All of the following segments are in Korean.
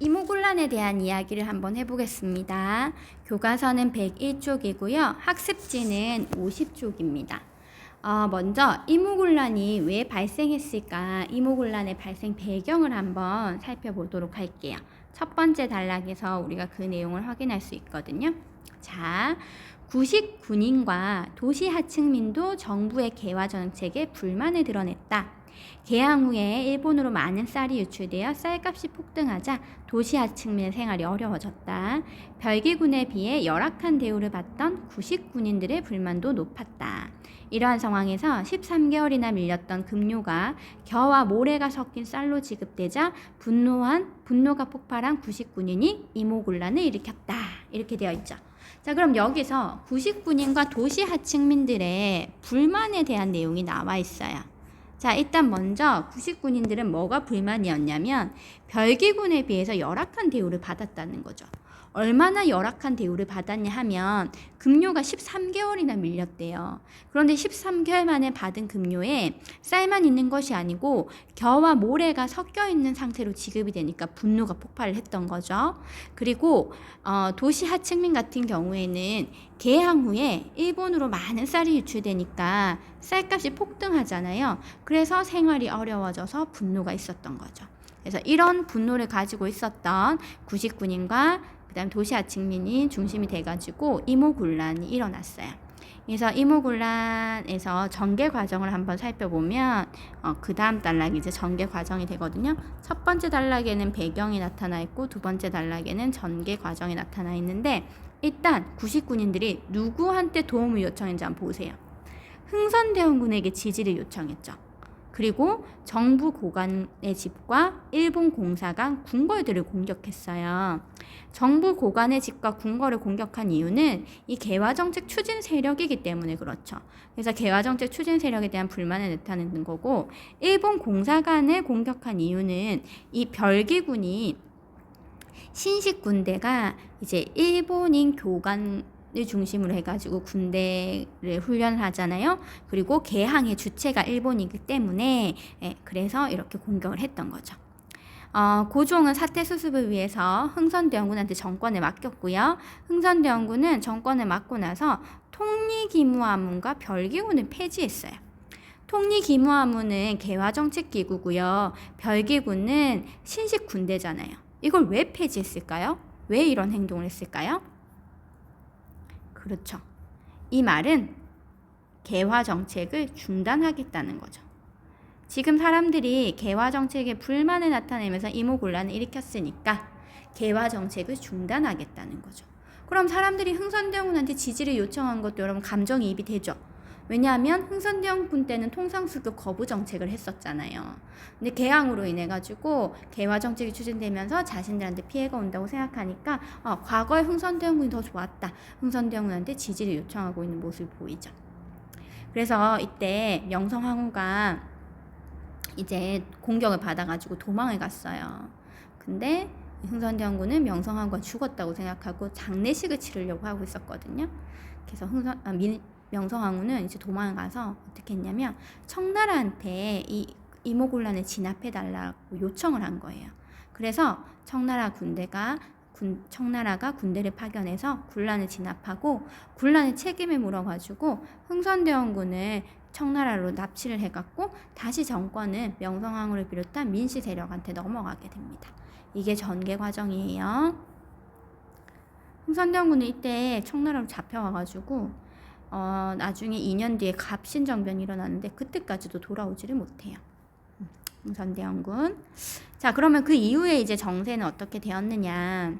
이모곤란에 대한 이야기를 한번 해보겠습니다. 교과서는 101쪽이고요. 학습지는 50쪽입니다. 먼저 이모곤란이 왜 발생했을까? 이모곤란의 발생 배경을 한번 살펴보도록 할게요. 첫 번째 단락에서 우리가 그 내용을 확인할 수 있거든요. 자, 구식 군인과 도시 하층민도 정부의 개화 정책에 불만을 드러냈다. 개항 후에 일본으로 많은 쌀이 유출되어 쌀값이 폭등하자 도시 하층민의 생활이 어려워졌다. 별기군에 비해 열악한 대우를 받던 구식 군인들의 불만도 높았다. 이러한 상황에서 13개월이나 밀렸던 급료가 겨와 모래가 섞인 쌀로 지급되자 분노가 폭발한 구식 군인이 이모곤란을 일으켰다. 이렇게 되어 있죠. 자, 그럼 여기서 구식 군인과 도시 하층민들의 불만에 대한 내용이 나와 있어요. 자, 일단 먼저 구식 군인들은 뭐가 불만이었냐면 별기군에 비해서 열악한 대우를 받았다는 거죠. 얼마나 열악한 대우를 받았냐 하면 급료가 13개월이나 밀렸대요. 그런데 13개월 만에 받은 급료에 쌀만 있는 것이 아니고 겨와 모래가 섞여 있는 상태로 지급이 되니까 분노가 폭발을 했던 거죠. 그리고 도시 하층민 같은 경우에는 개항 후에 일본으로 많은 쌀이 유출되니까 쌀값이 폭등하잖아요. 그래서 생활이 어려워져서 분노가 있었던 거죠. 그래서 이런 분노를 가지고 있었던 구식군인과 그다음 도시 하층민이 중심이 돼가지고 이모곤란이 일어났어요. 그래서 이모곤란에서 전개 과정을 한번 살펴보면 그 다음 단락이 이제 전개 과정이 되거든요. 첫 번째 단락에는 배경이 나타나 있고 두 번째 단락에는 전개 과정이 나타나 있는데 일단 구식군인들이 누구한테 도움을 요청했는지 한번 보세요. 흥선대원군에게 지지를 요청했죠. 그리고 정부 고관의 집과 일본 공사관 궁궐들을 공격했어요. 정부 고관의 집과 궁궐을 공격한 이유는 이 개화정책 추진 세력이기 때문에 그렇죠. 그래서 개화정책 추진 세력에 대한 불만을 나타내는 거고, 일본 공사관을 공격한 이유는 이 별기군이 신식 군대가 이제 일본인 교관을 중심으로 해가지고 군대를 훈련하잖아요. 그리고 개항의 주체가 일본이기 때문에 그래서 이렇게 공격을 했던 거죠. 고종은 사태 수습을 위해서 흥선대원군한테 정권을 맡겼고요. 흥선대원군은 정권을 맡고 나서 통리기무하문과 별기군을 폐지했어요. 통리기무하문은 개화정책기구고요. 별기군은 신식 군대잖아요. 이걸 왜 폐지했을까요? 왜 이런 행동을 했을까요? 그렇죠. 이 말은 개화 정책을 중단하겠다는 거죠. 지금 사람들이 개화 정책에 불만을 나타내면서 이모곤란을 일으켰으니까 개화 정책을 중단하겠다는 거죠. 그럼 사람들이 흥선대원군한테 지지를 요청한 것도 여러분 감정이입이 되죠. 왜냐하면 흥선대원군 때는 통상수급 거부 정책을 했었잖아요. 근데 개항으로 인해 가지고 개화 정책이 추진되면서 자신들한테 피해가 온다고 생각하니까 과거에 흥선대원군이 더 좋았다. 흥선대원군한테 지지를 요청하고 있는 모습이 보이죠. 그래서 이때 명성황후가 이제 공격을 받아가지고 도망을 갔어요. 근데 흥선대원군은 명성황후가 죽었다고 생각하고 장례식을 치르려고 하고 있었거든요. 그래서 명성황후는 이제 도망을 가서 어떻게 했냐면 청나라한테 이 이모곤란을 진압해달라고 요청을 한 거예요. 그래서 청나라가 군대를 파견해서 군란을 진압하고 군란의 책임을 물어가지고 흥선대원군을 청나라로 납치를 해갖고 다시 정권은 명성황후를 비롯한 민씨 세력한테 넘어가게 됩니다. 이게 전개 과정이에요. 흥선대원군은 이때 청나라로 잡혀와가지고 나중에 2년 뒤에 갑신정변이 일어나는데 그때까지도 돌아오지를 못해요. 흥선대원군. 자, 그러면 그 이후에 이제 정세는 어떻게 되었느냐?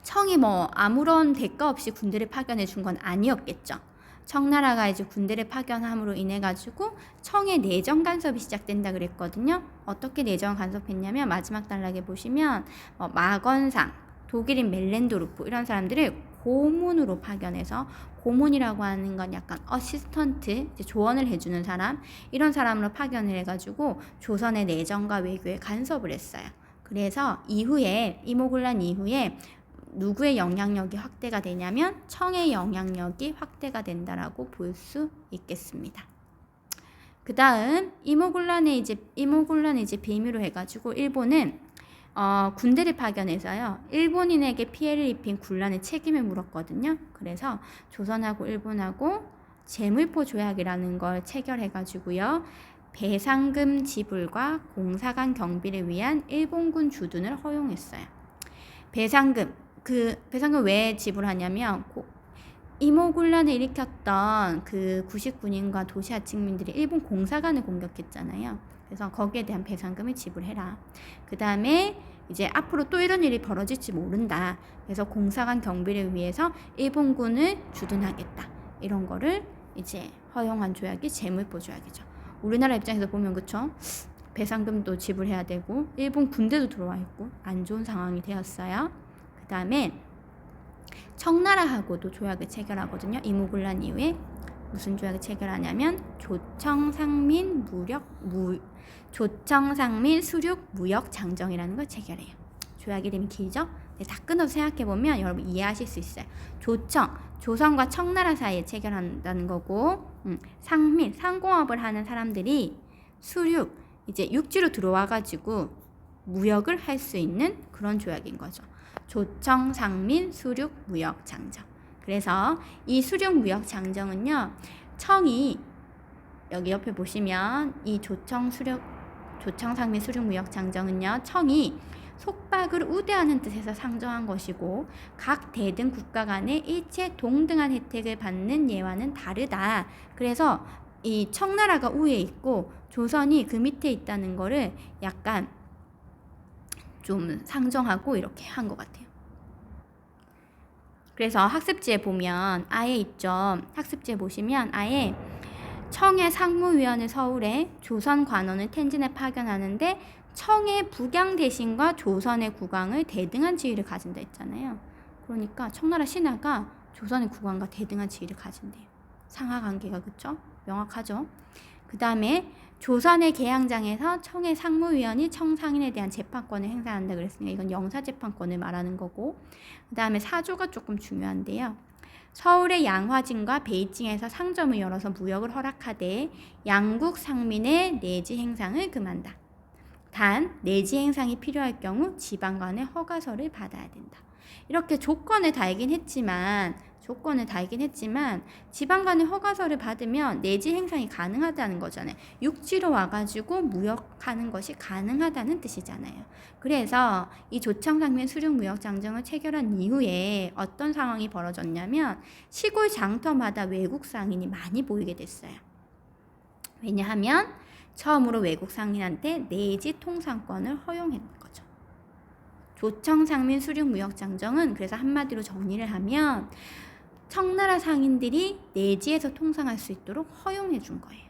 청이 아무런 대가 없이 군대를 파견해 준 건 아니었겠죠. 청나라가 이제 군대를 파견함으로 인해 가지고 청의 내정 간섭이 시작된다 그랬거든요. 어떻게 내정 간섭했냐면 마지막 단락에 보시면 마건상, 독일인 멜렌도르프 이런 사람들을 고문으로 파견해서, 고문이라고 하는 건 약간 어시스턴트, 조언을 해주는 사람, 이런 사람으로 파견을 해가지고 조선의 내정과 외교에 간섭을 했어요. 그래서 이모곤란 이후에 누구의 영향력이 확대가 되냐면 청의 영향력이 확대가 된다라고 볼 수 있겠습니다. 그 다음 이모곤란의 이제 빌미로 해가지고 일본은 군대를 파견해서요. 일본인에게 피해를 입힌 군란의 책임을 물었거든요. 그래서 조선하고 일본하고 재물포 조약이라는 걸 체결해가지고요. 배상금 지불과 공사관 경비를 위한 일본군 주둔을 허용했어요. 배상금 왜 지불하냐면 이모군란을 일으켰던 그 구식군인과 도시아 측민들이 일본 공사관을 공격했잖아요. 그래서 거기에 대한 배상금을 지불해라. 그 다음에 이제 앞으로 또 이런 일이 벌어질지 모른다. 그래서 공사관 경비를 위해서 일본군을 주둔하겠다. 이런 거를 이제 허용한 조약이 재물포 조약이죠. 우리나라 입장에서 보면 그쵸? 배상금도 지불해야 되고 일본 군대도 들어와 있고 안 좋은 상황이 되었어요. 그 다음에 청나라하고도 조약을 체결하거든요. 이모군란 이후에 무슨 조약을 체결하냐면 조청상민 수륙 무역 장정이라는 걸 체결해요. 조약 이름이 길죠? 네, 다 끊어서 생각해보면 여러분 이해하실 수 있어요. 조선과 청나라 사이에 체결한다는 거고, 상공업을 하는 사람들이 수륙, 이제 육지로 들어와가지고 무역을 할 수 있는 그런 조약인 거죠. 조청상민 수륙 무역 장정. 그래서 이 수륙 무역 장정은요, 청이 여기 옆에 보시면 이 조청상민 수륙 무역 장정은요, 청이 속박을 우대하는 뜻에서 상정한 것이고 각 대등 국가 간에 일체 동등한 혜택을 받는 예와는 다르다. 그래서 이 청나라가 위에 있고 조선이 그 밑에 있다는 거를 약간 좀 상정하고 이렇게 한 것 같아요. 그래서 학습지에 보면 아예 있죠. 학습지에 보시면 아예 청의 상무위원을 서울에, 조선 관원을 텐진에 파견하는데 청의 북양 대신과 조선의 국왕을 대등한 지위를 가진다 했잖아요. 그러니까 청나라 신하가 조선의 국왕과 대등한 지위를 가진대요. 상하관계가 그쵸? 명확하죠? 그 다음에 조선의 계양장에서 청의 상무위원이 청상인에 대한 재판권을 행사한다 그랬으니까 이건 영사재판권을 말하는 거고, 그 다음에 사조가 조금 중요한데요. 서울의 양화진과 베이징에서 상점을 열어서 무역을 허락하되 양국 상민의 내지 행상을 금한다. 단 내지 행상이 필요할 경우 지방관의 허가서를 받아야 된다. 이렇게 조건을 달긴 했지만 지방관의 허가서를 받으면 내지 행상이 가능하다는 거잖아요. 육지로 와가지고 무역하는 것이 가능하다는 뜻이잖아요. 그래서 이 조청상민 수륙무역장정을 체결한 이후에 어떤 상황이 벌어졌냐면 시골 장터마다 외국 상인이 많이 보이게 됐어요. 왜냐하면 처음으로 외국 상인한테 내지 통상권을 허용했는 거죠. 조청상민 수륙무역장정은 그래서 한마디로 정리를 하면 청나라 상인들이 내지에서 통상할 수 있도록 허용해 준 거예요.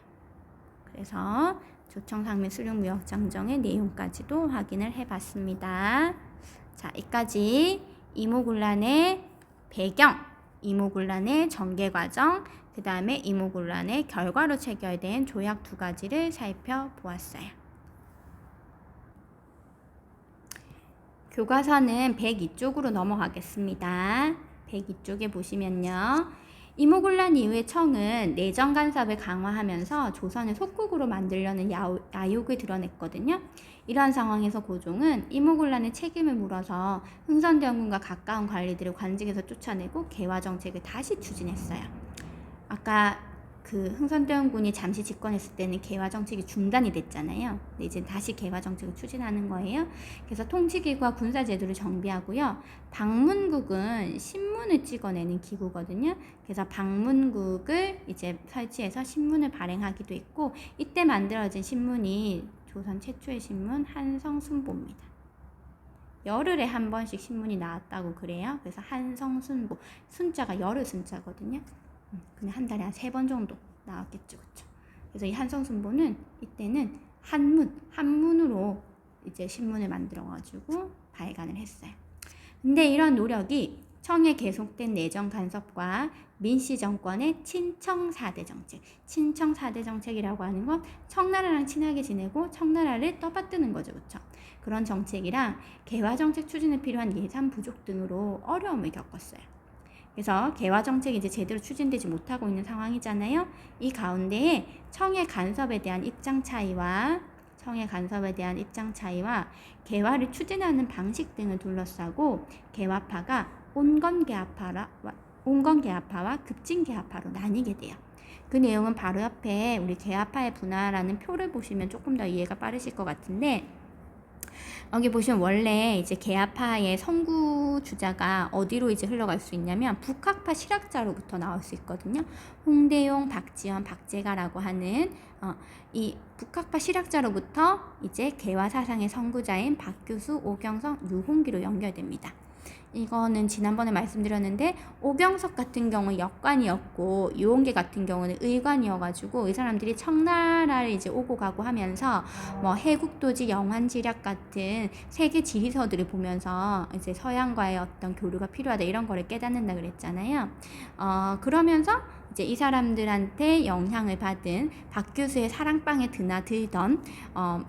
그래서 조청상민 수륙무역장정의 내용까지도 확인을 해봤습니다. 자, 여기까지 이모군란의 배경, 이모군란의 전개과정, 그 다음에 이모군란의 결과로 체결된 조약 2가지를 살펴보았어요. 교과서는 102쪽으로 넘어가겠습니다. 102쪽에 보시면요. 이모군란 이후에 청은 내정 간섭을 강화하면서 조선을 속국으로 만들려는 야욕을 드러냈거든요. 이러한 상황에서 고종은 이모군란의 책임을 물어서 흥선대원군과 가까운 관리들을 관직에서 쫓아내고 개화 정책을 다시 추진했어요. 아까 그 흥선대원군이 잠시 집권했을 때는 개화 정책이 중단이 됐잖아요. 근데 이제 다시 개화 정책을 추진하는 거예요. 그래서 통치기구와 군사제도를 정비하고요. 방문국은 신문을 찍어내는 기구거든요. 그래서 방문국을 이제 설치해서 신문을 발행하기도 했고, 이때 만들어진 신문이 조선 최초의 신문 한성순보입니다. 열흘에 한 번씩 신문이 나왔다고 그래요. 그래서 한성순보, 순자가 열흘 순자거든요. 그냥 한 달에 한 3번 정도 나왔겠죠, 그쵸? 그래서 이 한성순보는 이때는 한문으로 이제 신문을 만들어가지고 발간을 했어요. 근데 이런 노력이 청에 계속된 내정 간섭과 민씨 정권의 친청 4대 정책, 친청 4대 정책이라고 하는 건 청나라랑 친하게 지내고 청나라를 떠받드는 거죠, 그쵸? 그런 정책이랑 개화 정책 추진에 필요한 예산 부족 등으로 어려움을 겪었어요. 그래서 개화 정책이 이제 제대로 추진되지 못하고 있는 상황이잖아요. 이 가운데에 청의 간섭에 대한 입장 차이와 청해 간섭에 대한 입장 차이와 개화를 추진하는 방식 등을 둘러싸고 개화파가 온건개화파와 급진개화파로 나뉘게 돼요. 그 내용은 바로 옆에 우리 개화파의 분화라는 표를 보시면 조금 더 이해가 빠르실 것 같은데, 여기 보시면 원래 이제 개화파의 선구 주자가 어디로 이제 흘러갈 수 있냐면 북학파 실학자로부터 나올 수 있거든요. 홍대용, 박지원, 박재가라고 하는 이 북학파 실학자로부터 이제 개화 사상의 선구자인 박규수, 오경석, 유홍기로 연결됩니다. 이거는 지난번에 말씀드렸는데 오경석 같은 경우는 역관이었고 유홍기 같은 경우는 의관이어가지고 이 사람들이 청나라를 이제 오고 가고 하면서 뭐 해국도지, 영환지략 같은 세계 지리서들을 보면서 이제 서양과의 어떤 교류가 필요하다 이런 거를 깨닫는다 그랬잖아요. 그러면서 이제 이 사람들한테 영향을 받은 박규수의 사랑방에 드나들던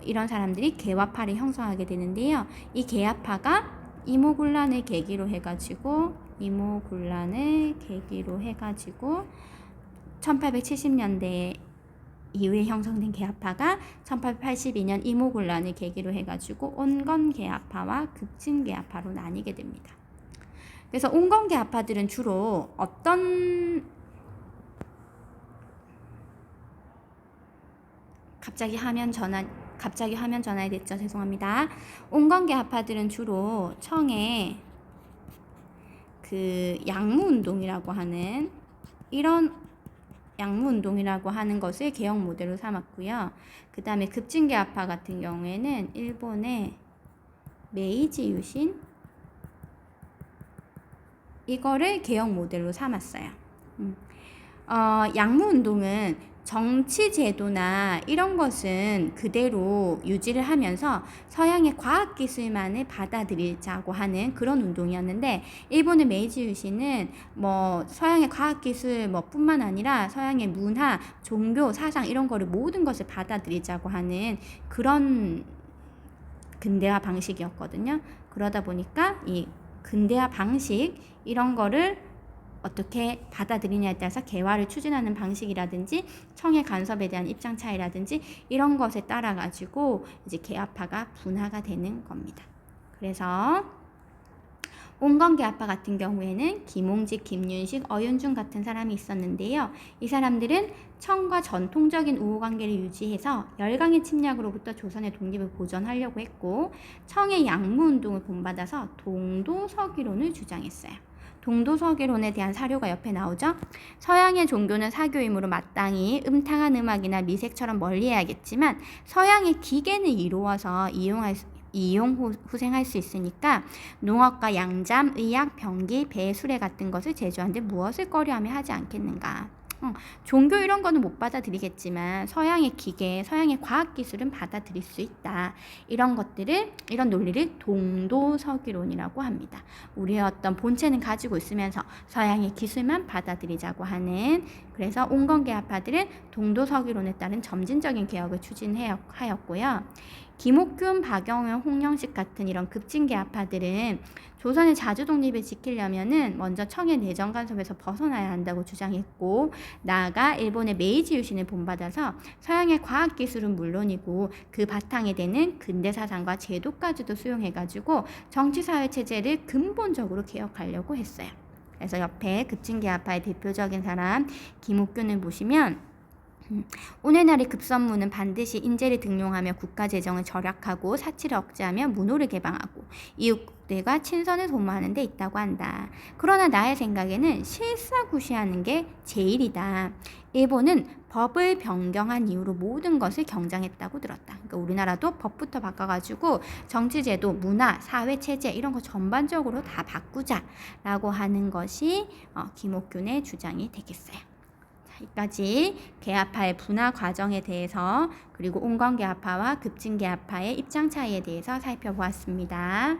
이런 사람들이 개화파를 형성하게 되는데요. 이 개화파가 이모군란을 계기로 해가지고 1870년대 이후에 형성된 개화파가 1882년 이모군란을 계기로 해가지고 온건개화파와 급진개화파로 나뉘게 됩니다. 그래서 온건개화파들은 주로 어떤 갑자기 화면 전환이 됐죠. 죄송합니다. 온건개화파들은 주로 청의 그 양무운동이라고 하는 이런 양무운동이라고 하는 것을 개혁 모델로 삼았고요. 그 다음에 급진개화파 같은 경우에는 일본의 메이지 유신 이거를 개혁 모델로 삼았어요. 양무운동은 정치 제도나 이런 것은 그대로 유지를 하면서 서양의 과학기술만을 받아들이자고 하는 그런 운동이었는데, 일본의 메이지 유신은 뭐 서양의 과학기술 뿐만 아니라 서양의 문화, 종교, 사상 이런 거를 모든 것을 받아들이자고 하는 그런 근대화 방식이었거든요. 그러다 보니까 이 근대화 방식 이런 거를 어떻게 받아들이냐에 따라서 개화를 추진하는 방식이라든지 청의 간섭에 대한 입장 차이라든지 이런 것에 따라 가지고 이제 개화파가 분화가 되는 겁니다. 그래서 온건개화파 같은 경우에는 김홍직, 김윤식, 어윤중 같은 사람이 있었는데요. 이 사람들은 청과 전통적인 우호관계를 유지해서 열강의 침략으로부터 조선의 독립을 보존하려고 했고, 청의 양무운동을 본받아서 동도서기론을 주장했어요. 동도서기론에 대한 사료가 옆에 나오죠. 서양의 종교는 사교이므로 마땅히 음탕한 음악이나 미색처럼 멀리해야겠지만 서양의 기계는 이루어서 후생할 수 있으니까 농업과 양잠, 의학, 병기, 배, 수레 같은 것을 제조하는데 무엇을 꺼려하며 하지 않겠는가. 종교 이런 거는 못 받아들이겠지만 서양의 기계, 서양의 과학기술은 받아들일 수 있다. 이런 논리를 동도서기론이라고 합니다. 우리의 어떤 본체는 가지고 있으면서 서양의 기술만 받아들이자고 하는, 그래서 온건개화파들은 동도서기론에 따른 점진적인 개혁을 추진하였고요. 김옥균, 박영현, 홍영식 같은 이런 급진개화파들은 조선의 자주 독립을 지키려면은 먼저 청의 내정 간섭에서 벗어나야 한다고 주장했고, 나아가 일본의 메이지 유신을 본받아서 서양의 과학 기술은 물론이고 그 바탕에 되는 근대 사상과 제도까지도 수용해가지고 정치 사회 체제를 근본적으로 개혁하려고 했어요. 그래서 옆에 급진개화파의 대표적인 사람 김옥균을 보시면 오늘날의 급선무는 반드시 인재를 등용하며 국가 재정을 절약하고 사치를 억제하며 문호를 개방하고 이웃들과 친선을 도모하는 데 있다고 한다. 그러나 나의 생각에는 실사구시하는 게 제일이다. 일본은 법을 변경한 이후로 모든 것을 경장했다고 들었다. 그러니까 우리나라도 법부터 바꿔가지고 정치제도, 문화, 사회체제 이런 거 전반적으로 다 바꾸자라고 하는 것이 김옥균의 주장이 되겠어요. 여기까지 개화파의 분화 과정에 대해서, 그리고 온건개화파와 급진개화파의 입장 차이에 대해서 살펴보았습니다.